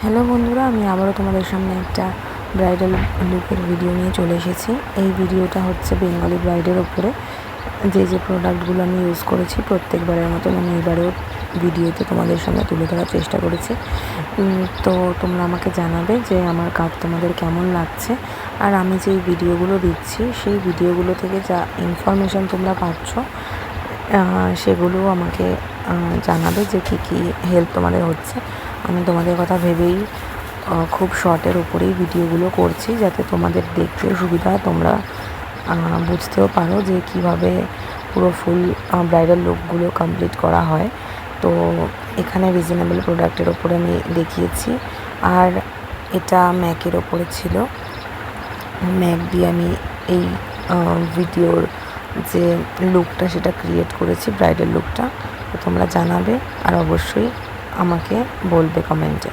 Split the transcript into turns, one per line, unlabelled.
Hello বন্ধুরা, আমি আবারও তোমাদের সামনে একটা ব্রাইডাল লুকের ভিডিও নিয়ে চলে এসেছি। এই ভিডিওটা হচ্ছে বেঙ্গলি ব্রাইডের ওপরে। যে প্রোডাক্টগুলো আমি ইউজ করেছি প্রত্যেকবারের মতন আমি এবারেও ভিডিওতে তোমাদের সামনে তুলে ধরার চেষ্টা করেছি। তো তোমরা আমাকে জানাবে যে আমার কাজ তোমাদের কেমন লাগছে, আর আমি যেই ভিডিওগুলো দিচ্ছি সেই ভিডিওগুলো থেকে যা ইনফরমেশান তোমরা পাচ্ছ সেগুলো আমাকে জানাবে যে কী হেল্প তোমাদের হচ্ছে। আমি তোমাদের কথা ভেবেই খুব শর্টের উপরেই ভিডিওগুলো করছি, যাতে তোমাদের দেখতেও সুবিধা হয়, তোমরা বুঝতেও পারো যে কিভাবে পুরো ফুল ব্রাইডাল লুকগুলো কমপ্লিট করা হয়। তো এখানে রিজনেবল প্রোডাক্টের ওপরে আমি দেখিয়েছি, আর এটা ম্যাকের ওপরে ছিল। ম্যাক দিয়ে আমি এই ভিডিওর যে লুকটা সেটা ক্রিয়েট করেছি, ব্রাইডাল লুকটা। তো তোমরা জানাবে আর অবশ্যই আমাকে বলবে কমেন্টে।